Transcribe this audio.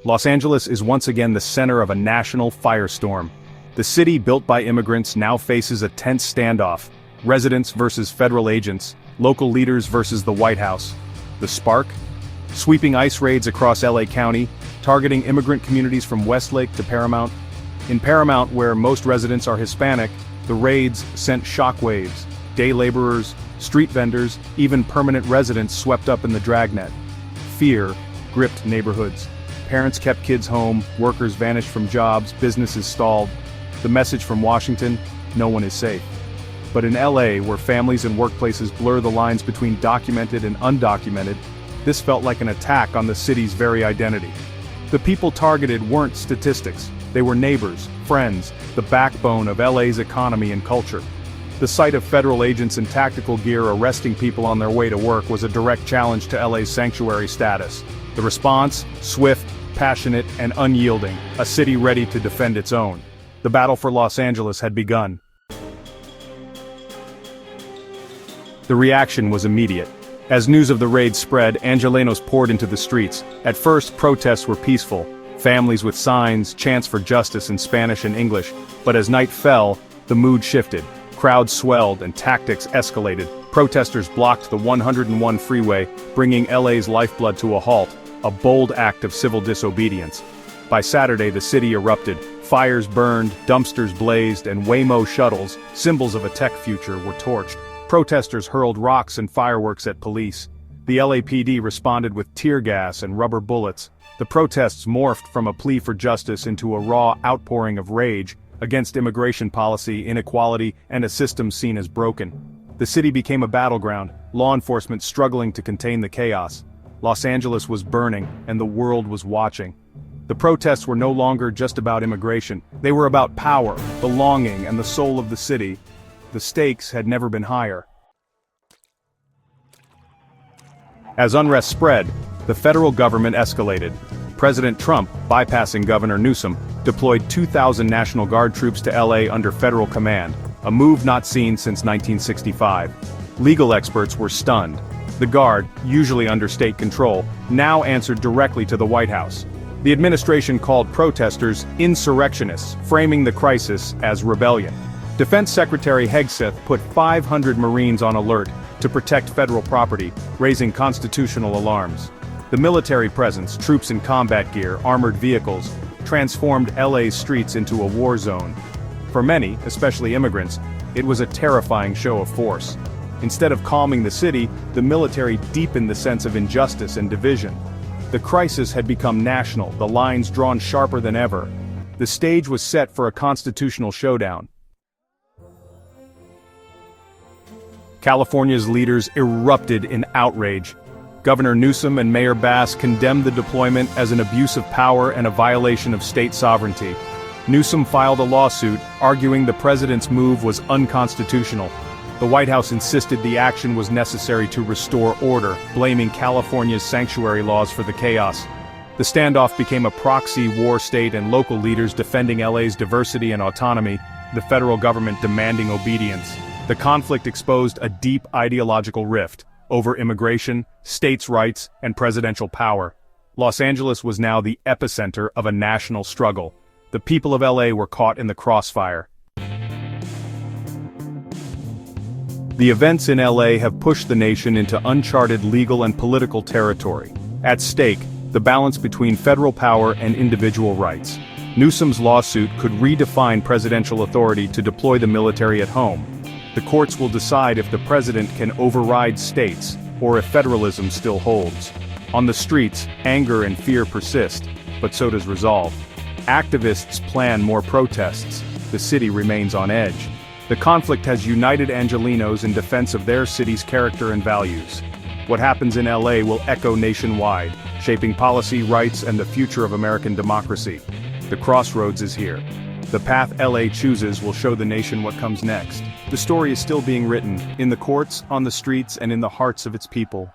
Los Angeles is once again the center of a national firestorm. The city built by immigrants now faces a tense standoff. Residents versus federal agents, local leaders versus the White House. The spark? Sweeping ICE raids across LA County, targeting immigrant communities from Westlake to Paramount. In Paramount, where most residents are Hispanic, the raids sent shockwaves. Day laborers, street vendors, even permanent residents swept up in the dragnet. Fear gripped neighborhoods. Parents kept kids home, workers vanished from jobs, businesses stalled. The message from Washington: no one is safe. But in LA, where families and workplaces blur the lines between documented and undocumented, this felt like an attack on the city's very identity. The people targeted weren't statistics, they were neighbors, friends, the backbone of LA's economy and culture. The sight of federal agents in tactical gear arresting people on their way to work was a direct challenge to LA's sanctuary status. The response: swift, passionate, and unyielding, a city ready to defend its own. The battle for Los Angeles had begun. The reaction was immediate. As news of the raid spread, Angelenos poured into the streets. At first, protests were peaceful. Families with signs, chants for justice in Spanish and English. But as night fell, the mood shifted. Crowds swelled and tactics escalated. Protesters blocked the 101 freeway, bringing LA's lifeblood to a halt, a bold act of civil disobedience. By Saturday, the city erupted. Fires burned, dumpsters blazed, and Waymo shuttles, symbols of a tech future, were torched. Protesters hurled rocks and fireworks at police. The LAPD responded with tear gas and rubber bullets. The protests morphed from a plea for justice into a raw outpouring of rage against immigration policy, inequality, and a system seen as broken. The city became a battleground, law enforcement struggling to contain the chaos. Los Angeles was burning, and the world was watching. The protests were no longer just about immigration. They were about power, belonging, and the soul of the city. The stakes had never been higher. As unrest spread, the federal government escalated. President Trump, bypassing Governor Newsom, deployed 2,000 National Guard troops to LA under federal command, a move not seen since 1965. Legal experts were stunned. The Guard, usually under state control, now answered directly to the White House. The administration called protesters insurrectionists, framing the crisis as rebellion. Defense Secretary Hegseth put 500 Marines on alert to protect federal property, raising constitutional alarms. The military presence, troops in combat gear, armored vehicles, transformed LA's streets into a war zone. For many, especially immigrants, it was a terrifying show of force. Instead of calming the city, the military deepened the sense of injustice and division. The crisis had become national, the lines drawn sharper than ever. The stage was set for a constitutional showdown. California's leaders erupted in outrage. Governor Newsom and Mayor Bass condemned the deployment as an abuse of power and a violation of state sovereignty. Newsom filed a lawsuit, arguing the president's move was unconstitutional. The White House insisted the action was necessary to restore order, blaming California's sanctuary laws for the chaos. The standoff became a proxy war state, and local leaders defending LA's diversity and autonomy, the federal government demanding obedience. The conflict exposed a deep ideological rift over immigration, states' rights, and presidential power. Los Angeles was now the epicenter of a national struggle. The people of LA were caught in the crossfire. The events in LA have pushed the nation into uncharted legal and political territory. At stake, the balance between federal power and individual rights. Newsom's lawsuit could redefine presidential authority to deploy the military at home. The courts will decide if the president can override states, or if federalism still holds. On the streets, anger and fear persist, but so does resolve. Activists plan more protests. The city remains on edge. The conflict has united Angelenos in defense of their city's character and values. What happens in LA will echo nationwide, shaping policy, rights, and the future of American democracy. The crossroads is here. The path LA chooses will show the nation what comes next. The story is still being written, in the courts, on the streets, and in the hearts of its people.